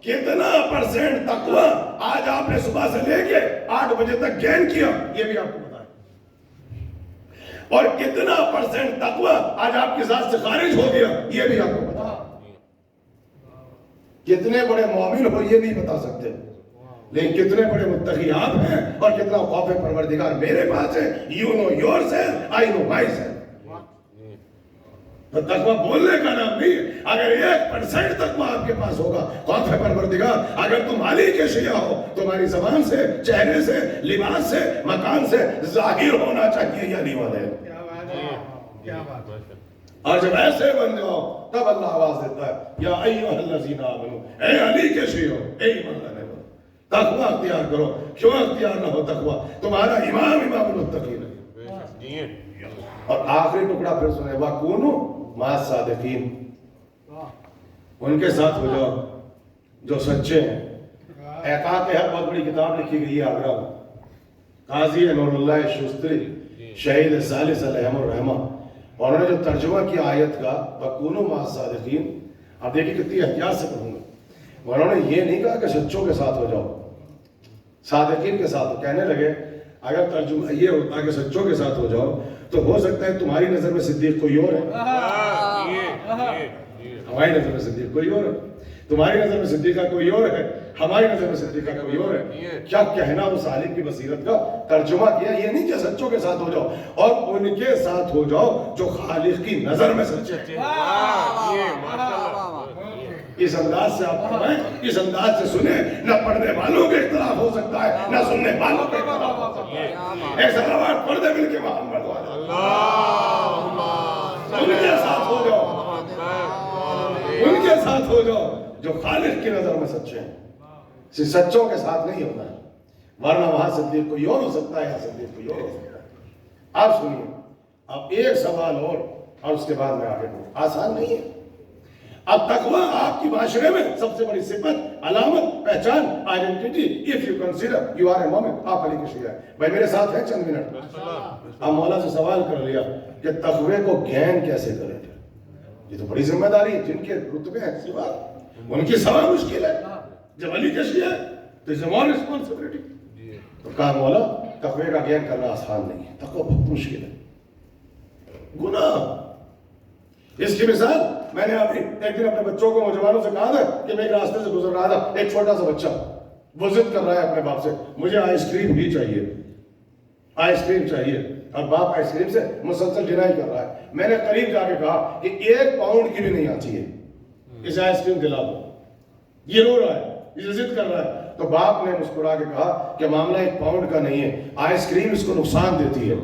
کتنا % تقویٰ آج آپ نے صبح سے لے کے 8 بجے تک گین کیا یہ بھی آپ کو پتا ہے. اور کتنا % تقویٰ آج آپ کی ذات سے خارج ہو گیا یہ بھی آپ کو پتا ہے. کتنے بڑے مومن ہو یہ نہیں بتا سکتے، لیکن کتنے بڑے متقی آپ ہیں اور کتنا خوف پروردگار میرے پاس ہے. You know yourself, I know myself. تو تقویٰ بولنے کا نام نہیں ہے. اگر 1% تقویٰ آپ کے پاس ہوگا، خوف پروردگار، اگر تم علی کے شیعہ ہو، تمہاری زبان سے، چہرے سے، لباس سے، مکان سے ظاہر ہونا چاہیے یا نہیں والے. اور جب ایسے بن جاؤ تب اللہ آواز دیتا ہے یا ایھا الذین آمنو، اے علی کے شیعہ، اے ایمان لانے والو، تقویٰ اختیار کرو. کیوں اختیار نہ ہو تقویٰ؟ تمہارا امام المتقین ہے. اور آخری ٹکڑا پھر سنے وَكُونُوا مَعَ الصَّادِقِينَ، ان کے ساتھ ہو جاؤ جو سچے ہیں. احقاق حق بہت بڑی کتاب لکھی گئی ہے آگرہ میں، قاضی نور اللہ شستری شہید ثالث علیہ الرحمہ، اور انہوں نے جو ترجمہ کیا آیت کا وَكُونُوا مَعَ الصَّادِقِينَ، اب دیکھیں کتنی احتیاط سے پڑھوں گا. انہوں نے یہ نہیں کہا کہ سچوں کے ساتھ ہو جاؤ، صادقین کے ساتھ. کہنے لگے اگر ترجمہ یہ ہوتا کہ سچوں کے ساتھ ہو جاؤ تو ہو سکتا ہے تمہاری نظر میں صدیق کوئی اور ہے، ہماری نظر میں صدیق کوئی اور ہے. تمہاری نظر میں صدیقہ کوئی اور ہے، ہماری نظر میں صدیقہ کوئی اور ہے. کیا کہنا اس عالم کی بصیرت کا. ترجمہ کیا یہ نہیں کہ سچوں کے ساتھ ہو جاؤ، اور ان کے ساتھ ہو جاؤ جو خالق کی نظر میں سچے ہیں. اس انداز سے آپ فرمائیں، اس انداز سے سنیں. نہ پڑھنے والوں کے اختلاف ہو سکتا ہے، نہ سننے والوں کے اختلاف ہو سکتا ہے. ایسا روایت پڑھنے مل کے محمد والے ان کے ساتھ ہو جاؤ، ان کے ساتھ ہو جاؤ جو خالق کی نظر میں سچے ہیں. سچوں کے ساتھ نہیں ہونا ہے، ورنہ وہاں صدیق کوئی اور ہو سکتا ہے یا صدیق کوئی اور ہو سکتا ہے. آپ سنیے اب ایک سوال اور اس کے بعد میں آگے بڑھوں. آسان نہیں ہے. اب تقوی آپ کی معاشرے میں سب سے بڑی صفت، علامت، پہچان، identity. If you consider you are a momin. آپ علی کے شیعہ بھائی میرے ساتھ ہیں چند منٹ. آپ مولا سے سوال کر لیا کہ تقوی کو گین کیسے کریں. یہ تو بڑی ذمہ داری ہے. جن کے رتبے ہیں سوا ان کی سوال مشکل ہے. جب علی کے شیعہ ہے تو it's a more responsibility. تو کہا مولا تقوی کا گین کرنا آسان نہیں ہے، تقوی بہت مشکل ہے. گناہ. اس کی مثال میں نے ابھی ایک دن اپنے بچوں کو نوجوانوں سے کہا تھا کہ میں ایک راستے سے گزر رہا تھا، ایک چھوٹا سا بچہ وہ ضد کر رہا ہے اپنے باپ سے مجھے آئس کریم ہی چاہیے، آئس کریم چاہیے. اور باپ آئس کریم سے مسلسل ڈینائی کر رہا ہے. میں نے قریب جا کے کہا کہ 1 پاؤنڈ کی بھی نہیں آتی ہے، اسے آئس کریم دلا دو. یہ رو رہا ہے، یہ ضد کر رہا ہے. تو باپ نے مسکرا کے کہا کہ معاملہ 1 پاؤنڈ کا نہیں ہے، آئس کریم اس کو نقصان دیتی ہے.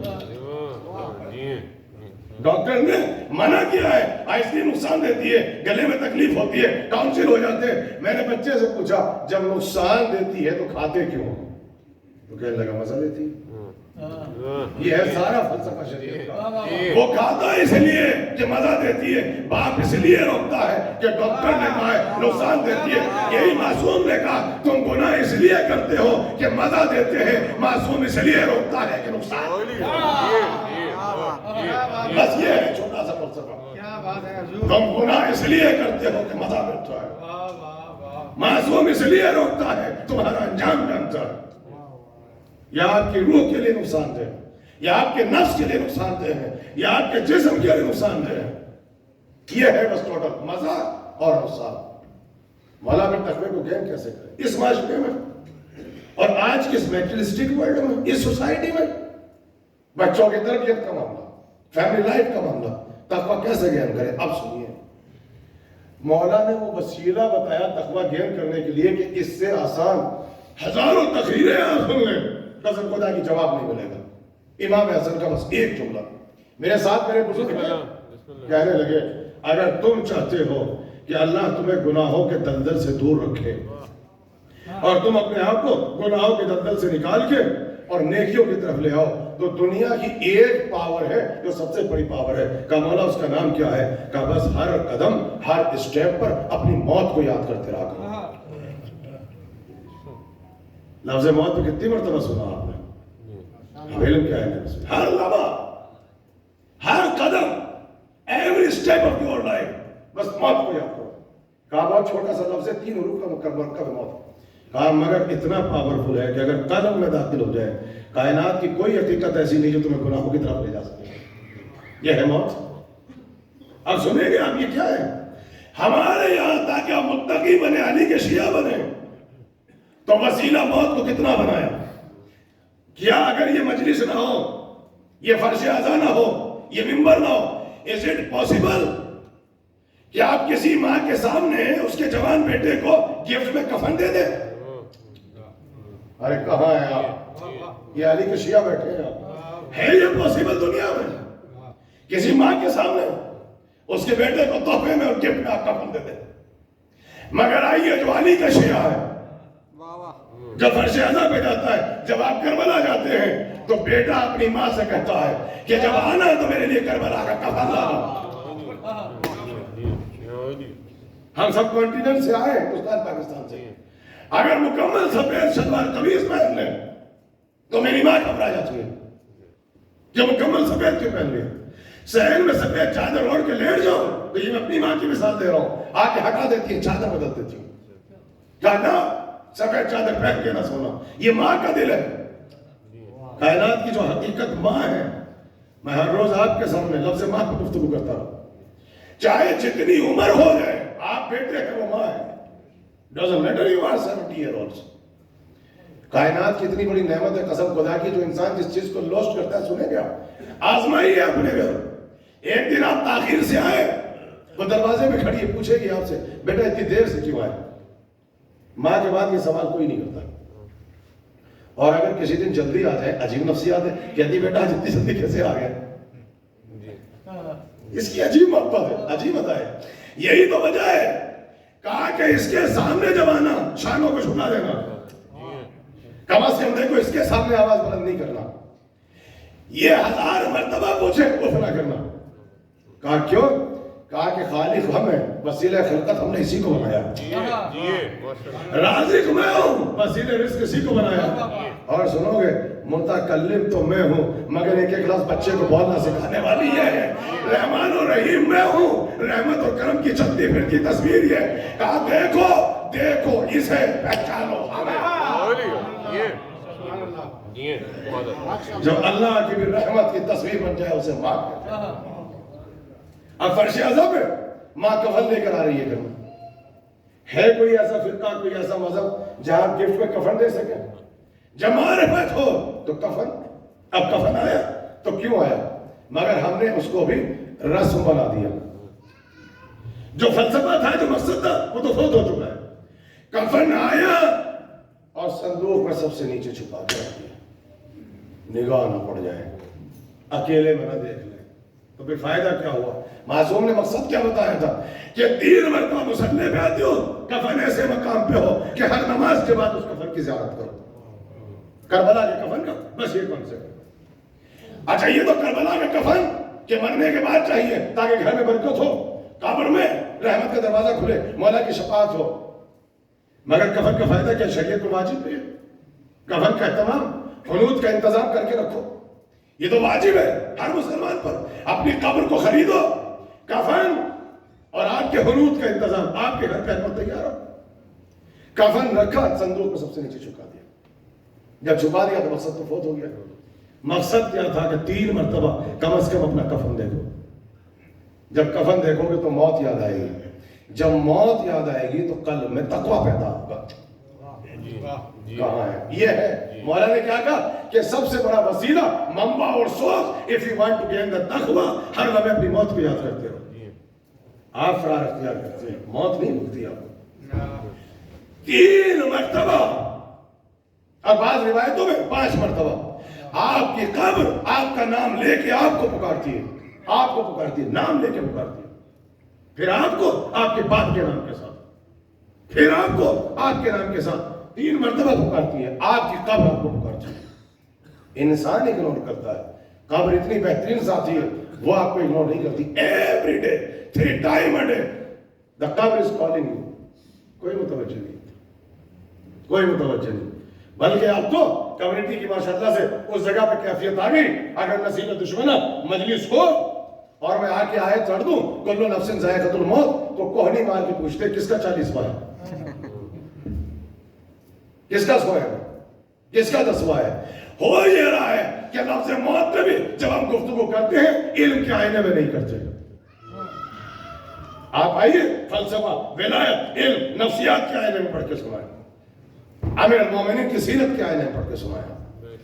ڈاکٹر نے منع کیا ہے، آئس کریم نقصان دیتی ہے، گلے میں تکلیف ہوتی ہے، ٹانسل ہو جاتے ہیں. میں نے بچے سے پوچھا جب نقصان دیتی ہے تو کھاتے کیوں؟ تو کہنے لگا مزہ لیتی ہے. یہ ہے سارا فلسفہ شریعت کا. وہ کھاتا ہے اس لیے کہ مزہ دیتی ہے، باپ اس لیے روکتا ہے کہ ڈاکٹر نے کہا ہے نقصان دیتی ہے. یہی معصوم نے کہا تم گناہ اس لیے کرتے ہو کہ مزہ دیتے ہیں، معصوم اس لیے روکتا ہے کہ نقصان. بس یہ ہے چھوٹا سا فلسفہ. تم گناہ اس لیے کرتے ہو کہ مزہ ملتا ہے، معصوم اس لیے روکتا ہے تمہارا انجام جانتا ہے. یا آپ کی روح کے لیے نقصان دہ ہے، یا آپ کے نفس کے لیے نقصان دہ ہے، یا آپ کے جسم کے لیے نقصان دہ ہے. یہ ہے بس ٹوٹل مزہ اور نقصان. مولا پھر تقوی کو گین کیسے کرے اس معاشرے میں اور آج کے اس میٹریلسٹک ورلڈ میں، اس سوسائٹی میں؟ بچوں کی تربیت کا معاملہ، فیملی لائف کا معاملہ، تقوی کیسے گین کرے. اب سنیے مولا نے وہ وسیلہ بتایا تقوی گین کرنے کے لیے کہ اس سے آسان ہزاروں تقریریں آپ سن لیں، قسم خدا کی جواب نہیں ملے گا. امام حسن کا بس ایک جملہ میرے ساتھ میرے بزرگ کہنے لگے اگر تم چاہتے ہو کہ اللہ تمہیں گناہوں کے دلدل سے دور رکھے اور تم اپنے آپ کو گناہوں کے دلدل سے نکال کے اور نیکیوں کی طرف لے آؤ تو دنیا کی ایک پاور ہے جو سب سے بڑی پاور ہے. کہا مولا اس کا نام کیا ہے؟ کہا بس ہر قدم ہر اسٹیپ پر اپنی موت کو یاد کرتے رہا کرو. لفظ موت کو کتنی مرتبہ سنا آپ نے؟ علم کیا ہے؟ ہر لمحہ، ہر قدم، every step of your life بس موت کو یاد کرو. کہا بہت چھوٹا سا لفظ ہے، 3 حروف کا مرکب موت. کہا مگر اتنا پاورفل ہے کہ اگر قلب میں داخل ہو جائے کائنات کی کوئی حقیقت ایسی نہیں جو تمہیں گناہوں کی طرف لے جا سکے. یہ ہے موت. اب سنیں گے آپ یہ کیا ہے؟ ہمارے یہاں تاکہ آپ متقی بنے، علی کے شیعہ بنے، تو وسیلہ موت کو کتنا بنایا. کیا اگر یہ مجلس نہ ہو، یہ فرش اعضا نہ ہو، یہ ممبر نہ ہو، is it possible کہ آپ کسی ماں کے سامنے اس کے جوان بیٹے کو گفٹ میں کفن دے دیں؟ ارے کہاں ہیں آپ؟ یہ علی کے شیعہ بیٹھے ہیں. ہے یہ پاسبل دنیا میں؟ کسی ماں کے سامنے اس کے بیٹے کو تحفے میں اور گفٹ میں آپ کفن دے دیں؟ مگر آئیے جو علی کا شیعہ ہے جب فرش اعضا پہ جاتا ہے، جب آپ کربلا جاتے ہیں تو بیٹا اپنی ماں سے کہتا ہے کہ جب آنا ہے تو میرے لیے کربلا کا کفن لانا. ہم سب کانٹیننٹ سے آئے، ہندوستان پاکستان سے. اگر مکمل سفید شلوار قمیض پہن لیں تو میری ماں گھبرا جاتی ہے کہ مکمل سفید کیوں پہن لیں. صحن میں سفید چادر اوڑھ کے لیٹ جاؤ تو یہ میں اپنی ماں کی مثال دے رہا ہوں، آ کے ہٹا دیتی ہے، چادر بدل دیتی ہوں. کہنا سفید چادر پہن کے نہ سونا، یہ ماں کا دل ہے. کائنات کی جو حقیقت ماں ہے، میں ہر روز آپ کے سامنے لفظ ماں پر گفتگو کرتا ہوں. چاہے جتنی عمر ہو جائے، آپ بیٹے ہیں وہ ماں ہے. Doesn't matter you are 70 years old. کائنات کی اتنی بڑی نعمت ہے قسم خدا کی جو انسان جس چیز کو لوسٹ کرتا ہے سنیں گے آپ آزمائیے اپنے گھر ایک دن آپ تاخیر سے آئے وہ دروازے میں کھڑی ہے پوچھے گی آپ سے بیٹا اتنی دیر سے کیوں آئے ماں کے بعد یہ سوال کوئی نہیں کرتا اور اگر کسی دن جلدی آ جائے عجیب نفسیات ہے کہتی بیٹا جتنی جلدی کیسے آ گئے اس کی عجیب محبت ہے عجیب ادا ہے یہی تو وجہ ہے کہا کہ اس کے سامنے جب آنا شانوں کو جھکا دینا کم از کم دیکھو اس کے سامنے آواز بلند نہیں کرنا یہ 1000 مرتبہ پوچھے وہ نہ کرنا کہا کیوں کہا کہ خالق ہم ہیں وسیلہ خلقت ہم نے اسی کو بنایا رازق میں ہوں وسیلہ رزق اسی کو بنایا اور سنو گے متکلم تو میں ہوں مگر ایک کلاس بچے کو بولنا سکھانے والی یہ ہے رحمان و رحیم میں ہوں رحمت اور کرم کی چلتی پھرتی تصویر یہ ہے کہا دیکھو دیکھو اسے پہچانو جو اللہ کی بھی رحمت کی تصویر بن جائے اسے ماں کہتے ہیں اب فرش اعظم ہے ماں کفن لے کر آ رہی ہے گھر میں ہے کوئی ایسا فرقہ کوئی ایسا مذہب جہاں آپ گفٹ میں کفن دے سکیں جب معرفت ہو تو کفن اب کفن آیا تو کیوں آیا مگر ہم نے اس کو بھی رسم بنا دیا جو فلسفہ تھا جو مقصد تھا وہ تو فوت ہو چکا ہے کفن آیا اور صندوق میں سب سے نیچے چھپا کے رکھ دیا نگاہ نہ پڑ جائے اکیلے میں نہ دیکھ لیں تو پھر فائدہ کیا ہوا معصوم نے مقصد کیا بتایا تھا کہ 3 مرتبہ مصلی پہ آتے ہو کفن ایسے مقام پہ ہو کہ ہر نماز کے بعد اس کفن کی زیارت کرو کربلا کے کفن کا بس یہ کنسپٹ اچھا یہ تو کربلا کے کفن کہ مرنے کے بعد چاہیے تاکہ گھر میں برکت ہو قبر میں رحمت کا دروازہ کھلے مولا کی شفاعت ہو مگر کفن کا فائدہ کیا شریعت کو واجب ہے کفن کا اہتمام حنوط کا انتظام کر کے رکھو یہ تو واجب ہے ہر مسلمان پر اپنی قبر کو خریدو کفن اور آپ کے حنوط کا انتظام آپ کے گھر پہ پر تیار ہو کفن رکھا صندوق کو سب سے نیچے چھپا دیا جب چھپا دیا تو مقصد تو فوت ہو گیا مقصد کیا تھا کہ 3 مرتبہ کم از کم اپنا کفن دیکھو جب کفن دیکھو گے تو موت یاد آئے گی جب موت یاد آئے گی تو قلب میں تقوی پیدا ہوگا کہاں ہے یہ ہے مولا نے کیا کہا کہ سب سے بڑا وسیلہ منبع اور سوچ if you want to gain the تقوی ہر لمحے اپنی موت کو یاد کرتے رہو آپ فرار اختیار کرتے ہیں موت نہیں بھولتی آپ 3 مرتبہ اور بعض روایتوں میں 5 مرتبہ آپ کی قبر آپ کا نام لے کے آپ کو پکارتی ہے آپ کو پکارتی ہے نام لے کے پکارتی ہے پھر آپ کو آپ کے باپ کے نام کے ساتھ پھر آپ کو آپ کے نام کے ساتھ 3 مرتبہ پکارتی ہے آپ کی قبر آپ کو پکارتی ہے انسان اگنور کرتا ہے قبر اتنی بہترین ساتھی ہے وہ آپ کو اگنور نہیں کرتی every day 3 times a day the قبر is calling you کوئی متوجہ نہیں کوئی متوجہ نہیں بلکہ آپ کو کمیونٹی کی ماشاءاللہ سے اس جگہ پہ کیفیت آ گئی اگر نصیب دشمنہ مجلس ہو اور میں آ کے آیت چڑھ دوں کلو نفس ذائقۃ الموت تو کوہنی مار کے پوچھتے کس کا 40واں ہے کس کا 100 ہے کس کا 10واں ہے ہو یہ رہا ہے کہ لفظ موت میں بھی جب ہم گفتگو کرتے ہیں علم کے آئینے میں نہیں کرتے آپ آئیے فلسفہ ولایت علم نفسیات کے آئینے میں پڑھ کے سنائیں امیر المومنین کی سیرت کے آئینے میں پڑھ کے سنائیں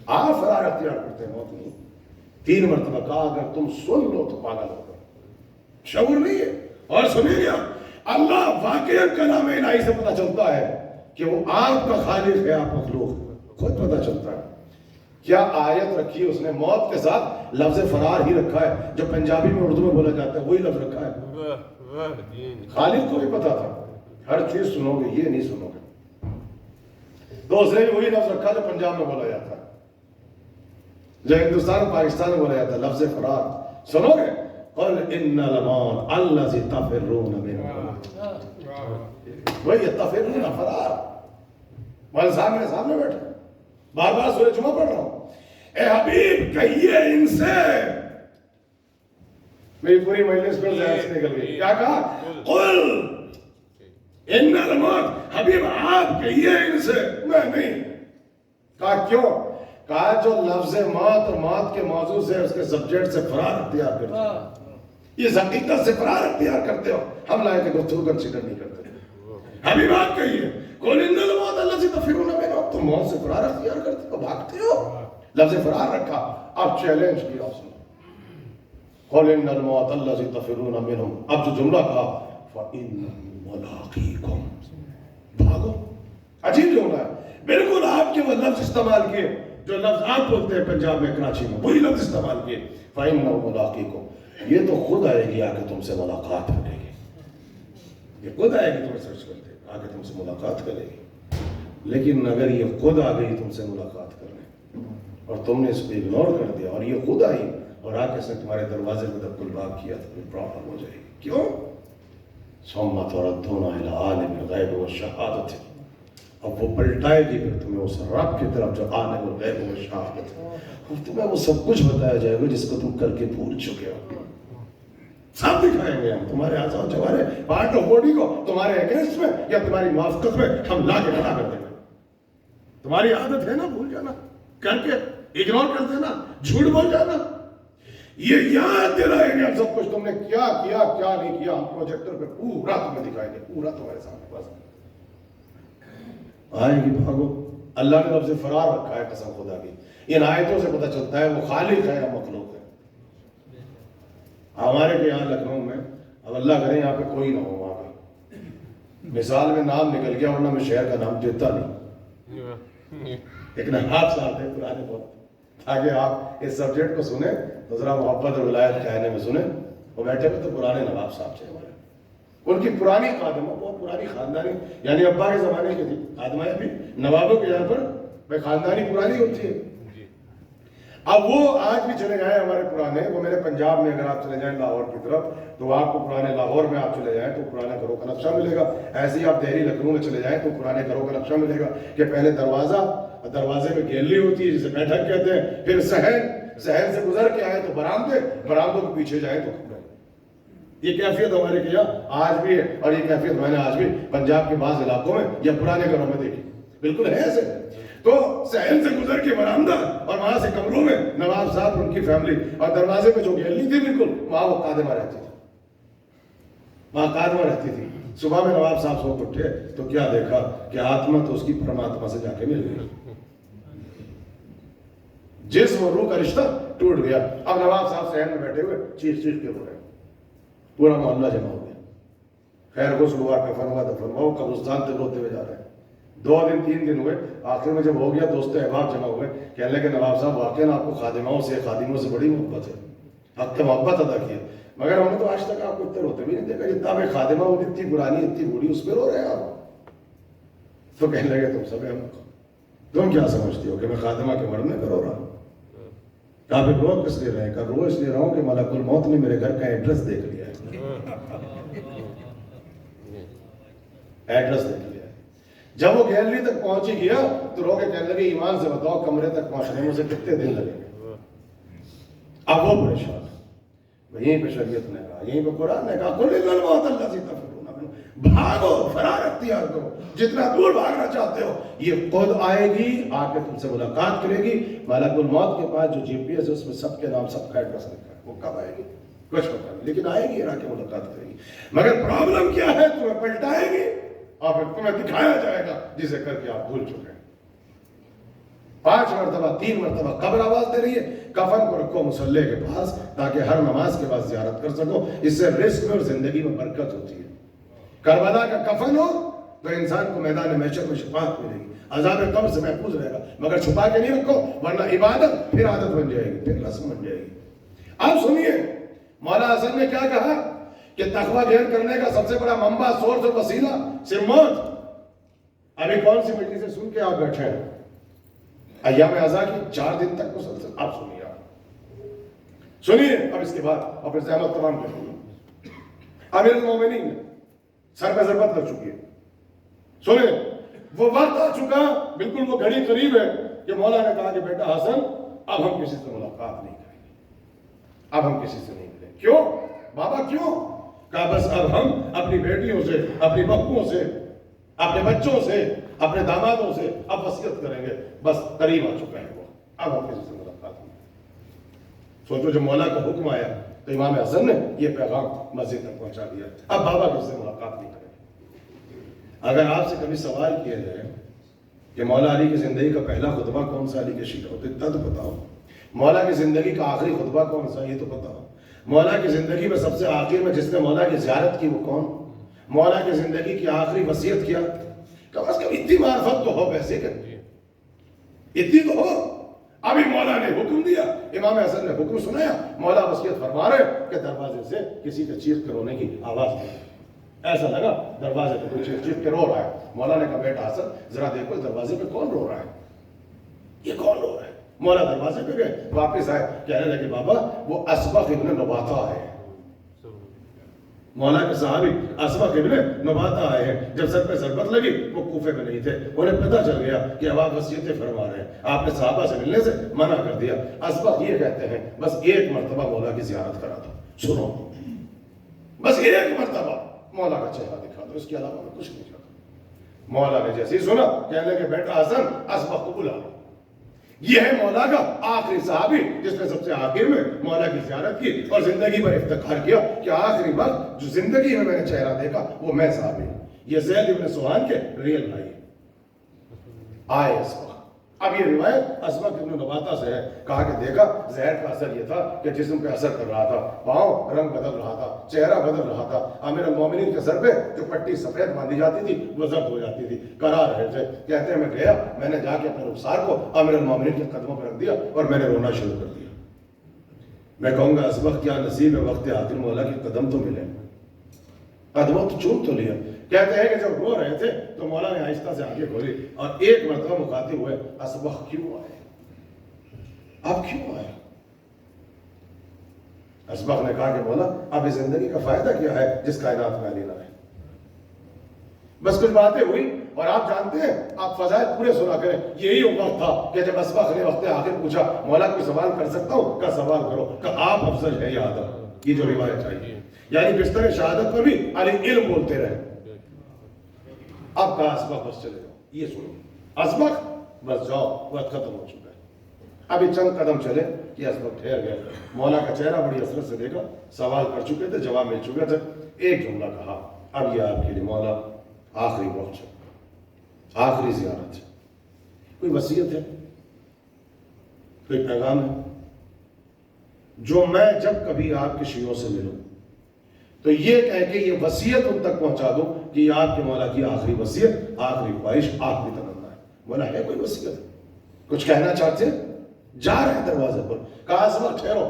آپ فرار اختیار کرتے ہیں موت نہیں 3 مرتبہ کہا اگر تم سن لو تو پاگل ہوگا شعور نہیں ہے اور سنیں گے اللہ واقعا کلام الہی سے پتہ چلتا ہے کہ وہ آپ کا خالق ہے آپ مخلوق خود پتہ چلتا ہے کیا آیت رکھی ہے اس نے موت کے ساتھ لفظ فرار ہی رکھا ہے جو پنجابی میں اردو میں بولا جاتا ہے وہی لفظ رکھا ہے خالق کو بھی پتا تھا ہر چیز سنو گے یہ نہیں سنو گے تو اس نے بھی وہی لفظ رکھا جو پنجاب میں بولا جاتا ہے جو ہندوستان پاکستان میں بولا جاتا ہے لفظ فرار سنو گے قل ان لمان الذی تفرون منہ وہی تفرون فرار والے صاحب میرے سامنے بیٹھے بار بار سورہ جمعہ پڑھ رہا ہوں اے حبیب کہیے ان سے میری پوری مجلس پر ذہن سے نکل گئی کیا کہا قل ان لمان حبیب آپ کہیے ان سے میں نہیں کہا کیوں کہا جو لفظ موت اور موت کے موضوع سے اس کے سبجیکٹ سے فرار اختیار کرتے ہو اس حقیقت سے فرار اختیار کرتے ہو ہم لائے کہ گفتگو کنسیڈر نہیں کرتے ابھی بات کہیے قل ان الموت الذی تفرون منہ، تم موت سے فرار اختیار کرتے ہو، بھاگتے ہو، لفظ فرار رکھا، اب چیلنج کیا اس نے، قل ان الموت الذی تفرون منہ، اب جو جملہ کہا فإنہ ملاقیکم، بھاگو، عجیب جملہ ہے، بالکل آپ کے وہ لفظ استعمال کیے جو لفظ آپ بولتے ہیں پنجاب میں کراچی میں، وہی لفظ استعمال کیے، فإنہ ملاقیکم، یہ تو خود آئے گی آ کے تم سے ملاقات کرے گی، یہ خود آئے گی تمہیں سرچ کرتے آ کے تم سے ملاقات کرے گی، لیکن اگر یہ خود آ گئی تم سے ملاقات کرنے اور تم نے اس کو اگنور کر دیا اور یہ خود آئی اور آ کے اس نے تمہارے دروازے کو دب الباب کیا تو کوئی پرابلم ہو جائے گی، کیوں؟ ثم تردون الی عالم الغیب والشہادۃ، اب وہ پلٹائے گی پھر تمہیں اس رب کی طرف جو عالم الغیب والشہادۃ، اور تمہیں وہ سب کچھ بتایا جائے گا جس کو تم کر کے بھول چکے ہو، سب دکھائیں گے ہم تمہارے اعضاء و جوارح پارٹ آف باڈی کو تمہارے اگینسٹ میں یا تمہاری موافقت میں ہم لا کے کھڑا کر دیں گے، تمہاری عادت ہے نا بھول جانا، کر کے اگنور کر دینا، جھوٹ بول جانا، یہ یاد دلائیں گے ہم سب کچھ تم نے کیا نہیں کیا، ہم پروجیکٹر پہ پورا تمہیں دکھائیں گے، پورا تمہارے سامنے بس آئیں گی، بھاگو۔ اللہ نے لفظ فرار رکھا ہے قسم خدا کی، ان آیتوں سے پتہ چلتا ہے وہ خالق ہے یا مخلوق ہے۔ ہمارے کے یہاں لکھنؤ میں اب اللہ کرے یہاں پہ کوئی نہ ہو، وہاں پہ مثال میں نام نکل گیا ورنہ میں شہر کا نام دیتا نہیں، لیکن آپ ساتھ ہیں پرانے بہت، تاکہ آپ اس سبجیکٹ کو سنیں تو ذرا محبت اور ولایت کہنے میں سنیں۔ وہ بیٹھے ہوئے تو پرانے نواب صاحب تھے ہمارے، ان کی پرانی خادمہ، بہت پرانی خاندانی، یعنی ابا کے زمانے کی تھی خادمہ، بھی نوابوں کے یہاں پر خاندانی پرانی ہوتی ہے۔ اب وہ آج بھی چلے جائیں ہمارے پرانے، وہ میرے پنجاب میں اگر آپ چلے جائیں لاہور کی طرف تو آپ کو پرانے لاہور میں آپ چلے جائیں تو پرانے گھروں کا نقشہ ملے گا، ایسے ہی آپ دہلی لکھنؤ میں چلے جائیں تو پرانے گھروں کا نقشہ ملے گا کہ پہلے دروازے میں گیلری ہوتی ہے جسے بیٹھک کہتے ہیں، پھر صحن سے گزر کے آئے تو برآمدوں کے پیچھے جائیں تو کمرے۔ یہ کیفیت ہمارے کے یہاں آج بھی ہے، اور یہ کیفیت میں نے آج بھی پنجاب کے بعض علاقوں میں یا پرانے گھروں میں دیکھی، بالکل ہے ایسے۔ تو صحن سے گزر کے برآمدہ اور وہاں سے کمروں میں نواب صاحب ان کی فیملی، اور دروازے پہ جو گیلری تھی بالکل وہاں وہ خادمہ رہتی تھی، وہاں خادمہ رہتی تھی۔ صبح میں نواب صاحب سو اٹھے تو کیا دیکھا کہ آتما تو اس کی پرماتما سے جا کے مل گئی، جسم اور روح کا رشتہ ٹوٹ گیا۔ اب نواب صاحب صحن میں بیٹھے ہوئے چیخ کے رو رہے ہیں، پورا محلہ جمع ہو گیا، خیر غسل ہوا، کفن ہوا، دفن ہوا، وہ قبرستان تک روتے ہوئے جا رہے ہیں۔ 2 دن 3 دن ہوئے، آخر میں جب ہو گیا دوست احباب جمع ہوئے، کہنے لگے نواب صاحب واقعی آپ کو خادموں سے بڑی محبت ہے، حق محبت ادا کیا، مگر ہم نے تو آج تک آپ کو اتنے روتے بھی نہیں دیکھا، جتنا میں خادمہ ہوں اتنی پرانی اتنی بوڑھی اس پہ رو رہے ہیں آپ۔ تو کہنے لگے تم کیا سمجھتی ہو کہ میں خادمہ کے مرنے کا رو رہا ہوں؟ کہا پھر رو کس لیے رہے؟ کہا رو اس لیے رہا ہوں کہ ملک الموت نے میرے گھر کا ایڈریس دیکھ لیا ہے، ایڈریس دیکھ لیا ہے۔ جب وہ گیلری تک پہنچی گیا تو رو کے کہنے لگے ایمان سے بتاؤ کمرے تک پہنچنے میں سے کتنے دن لگے گے؟ اب وہ پریشان، یہیں پہ شریعت نے کہا، یہیں پہ قرآن نے کہا قل ان الموت الذی تفرون منہ، بھاگو، فرار اختیار کرو، جتنا دور بھاگنا چاہتے ہو، یہ خود آئے گی، آ کے تم سے ملاقات کرے گی۔ ملک الموت کے پاس جو جی پی ایس ہے اس میں سب کے نام سب کا ایڈریس لکھا ہے، وہ کب آئے گی کچھ پتا نہیں، لیکن آئے گی، آ کے ملاقات کرے گی۔ مگر پرابلم کیا ہے؟ تمہیں پلٹائے گی اور پھر تمہیں دکھایا جائے گا جسے کر کے آپ بھول چکے ہیں۔ 5 مرتبہ 3 مرتبہ قبر آواز دے رہی ہے، کفن کو رکھو مصلی کے پاس تاکہ ہر نماز کے بعد زیارت کر سکو، اس سے رزق میں اور زندگی میں برکت ہوتی ہے۔ کربلا کا کفن ہو تو انسان کو میدان محشر میں شفاعت ملے گی، عذاب قبر سے محفوظ رہے گا، مگر چھپا کے نہیں رکھو ورنہ عبادت پھر عادت بن جائے گی، پھر رسم بن جائے گی۔ اب سنیے مولا حسن نے کیا کہا کہ تقوی گین کرنے کا سب سے بڑا منبع، سورس اور وسیلہ صرف موت۔ ابھی کون سی مجلس سے سن کے آپ بیٹھے ہیں؟ ایام عزا کی 4 دن تک مسلسل آپ سنیے اب اس کے بعد اپنے زحمت تمام کر دیں۔ امیر المومنین سر پہ ضربت لگ چکی ہے، سنیں وہ وقت آ چکا، بالکل وہ گھڑی قریب ہے کہ مولا نے کہا کہ بیٹا حسن اب ہم کسی سے ملاقات نہیں کریں گے، اب ہم کسی سے نہیں ملیں۔ کیوں بابا کیوں؟ کہا بس اب ہم اپنی بیٹیوں سے، اپنی بہوؤں سے، اپنے بچوں سے، اپنے دامادوں سے اب وصیت کریں گے، بس قریب آ چکا ہے وہ، اب ہم کسی سے ملاقات نہیں۔ سوچو جب مولا کا حکم آیا تو امام حسن نے یہ پیغام مسجد تک پہنچا دیا، اب بابا کسی سے ملاقات نہیں کریں گے۔ اگر آپ سے کبھی سوال کیا جائے کہ مولا علی کی زندگی کا پہلا خطبہ کون سا علی کے شیعہ ہو، تو اتنا تو بتاؤ. مولا کی زندگی کا آخری خطبہ کون سا، یہ تو بتاؤ. مولا کی زندگی میں سب سے آخر میں جس نے مولا کی زیارت کی وہ کون. مولا کی زندگی کی آخری وصیت کیا. کم از کم اتنی معرفت تو ہو ویسے کہ اتنی تو ہو. ابھی مولا نے حکم دیا، امام حسن نے حکم سنایا، مولا وصیت فرما رہے کہ دروازے سے کسی کے چیخ کر رونے کی آواز نہیں. ایسا لگا دروازے پہ کوئی چیخ کے رو رہا ہے. مولا نے کہا بیٹا حسن ذرا دیکھو دروازے پہ کون رو رہا ہے، یہ کون رو رہا ہے. مولا دروازے پہ گئے، واپس آئے، کہنے لگے بابا وہ اسبغ ابن نباتا ہے. مولا کے صحابی اسبغ ابن نباتا آئے ہیں. جب سر پہ ضربت لگی وہ کوفے میں نہیں تھے، انہیں پتہ چل گیا کہ اب آپ وصیتیں فرما رہے ہیں. آپ نے صحابہ سے ملنے سے منع کر دیا. اسبغ یہ کہتے ہیں بس ایک مرتبہ مولا کی زیارت کرا دو، سنو بس ایک مرتبہ مولا کا چہرہ دکھا دو، اس کے علاوہ میں کچھ نہیں چاہتا. مولا نے جیسے ہی سنا کہنے لگے بیٹا حسن اسبغ کو بلا لو. یہ ہے مولا کا آخری صحابی جس نے سب سے آخر میں مولا کی زیارت کی اور زندگی پر افتخار کیا کہ آخری وقت جو زندگی میں نے چہرہ دیکھا وہ میں صحابی ہوں. یہ زید ابن سوہان کے ریل بھائی آئے اسبغ. اب یہ روایت اسبغ ابن نباتا سے ہے. کہا کہ دیکھا زہر کا اثر یہ تھا کہ جسم پہ اثر کر رہا تھا، پاؤں رنگ بدل رہا تھا، چہرہ بدل رہا تھا. امیر المومنین کے سر پہ جو پٹی سفید باندھی جاتی تھی وہ زرد ہو جاتی تھی. کرا رہے تھے. کہتے ہیں میں گیا، میں نے جا کے اپنے رخسار کو امیر المومنین کے قدموں پہ رکھ دیا اور میں نے رونا شروع کر دیا. میں کہوں گا اسبغ کیا نصیب ہے وقت آخر مولا کے قدم تو ملے، قدموں تو چوم تو لیا. کہتے ہیں کہ جب رو رہے تھے تو مولا نے آہستہ سے آنکھیں کھولی اور ایک مرتبہ مخاطب ہوئے اسبغ کیوں آئے، اب کیوں آئے. اسبغ نے کہا کہ مولا اب اس زندگی کا فائدہ کیا ہے جس کائنات میں علی نہ رہے. بس کچھ باتیں ہوئی اور آپ جانتے ہیں آپ فضائل پورے سنا کریں. یہی وقت تھا کہ جب اسبغ نے وقت آخر پوچھا مولا کوئی سوال کر سکتا ہوں؟ کا سوال کرو. کہ آپ افضل ہے یا آدم. یہ جو روایت چاہیے یعنی بستر شہادت پر بھی علی علم بولتے رہے. اب کہا اسبغ بس چلے جاؤ. یہ سنو اسبغ بس جاؤ وقت ختم ہو چکا ہے. ابھی چند قدم چلے کہ اسبغ ٹھہر گئے. مولا کا چہرہ بڑی حسرت سے دیکھا. سوال کر چکے تھے، جواب مل چکے تھے. ایک جملہ کہا اب یہ آپ کے لیے مولا آخری وقت ہے، آخری زیارت ہے. کوئی وصیت ہے، کوئی پیغام ہے جو میں جب کبھی آپ کے شیعوں سے ملوں تو یہ کہہ کے یہ وصیت ان تک پہنچا دوں کہ یہ آپ کے مولا کی آخری وصیت، آخری خواہش، آخری تمنا ہے. مولا ہے کوئی وصیت، کچھ کہنا چاہتے ہیں؟ جا رہے ہیں دروازے پر. کہا اسبغ ٹھہرو.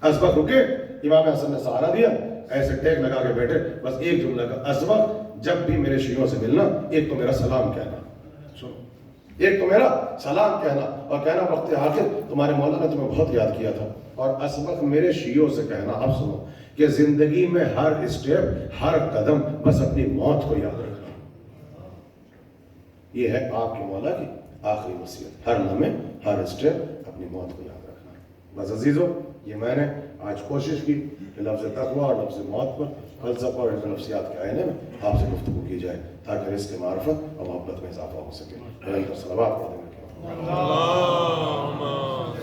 اسبغ رکے. امام حسن نے سہارا دیا، ایسے ٹیک لگا کے بیٹھے. بس ایک جملہ کا اسبغ جب بھی میرے شیعوں سے ملنا ایک تو میرا سلام کہنا، سنو ایک تو میرا سلام کہنا اور کہنا وقت آخر تمہارے مولا نے تمہیں بہت یاد کیا تھا. اور اسبغ میرے شیعوں سے کہنا اب سنو کہ زندگی میں ہر اسٹیپ، ہر قدم بس اپنی موت کو یاد رکھنا. یہ ہے آپ کے مولا کی آخری وصیت. ہر لمحے، ہر اسٹیپ اپنی موت کو یاد رکھنا. بس عزیزو یہ میں نے آج کوشش کی کہ لفظ تقویٰ اور لفظ موت پر فلسفہ اور علم نفسیات کے آئینے میں آپ سے گفتگو کی جائے تاکہ رزق معرفت اور محبت میں اضافہ ہو سکے. صلوات پڑھیں گے.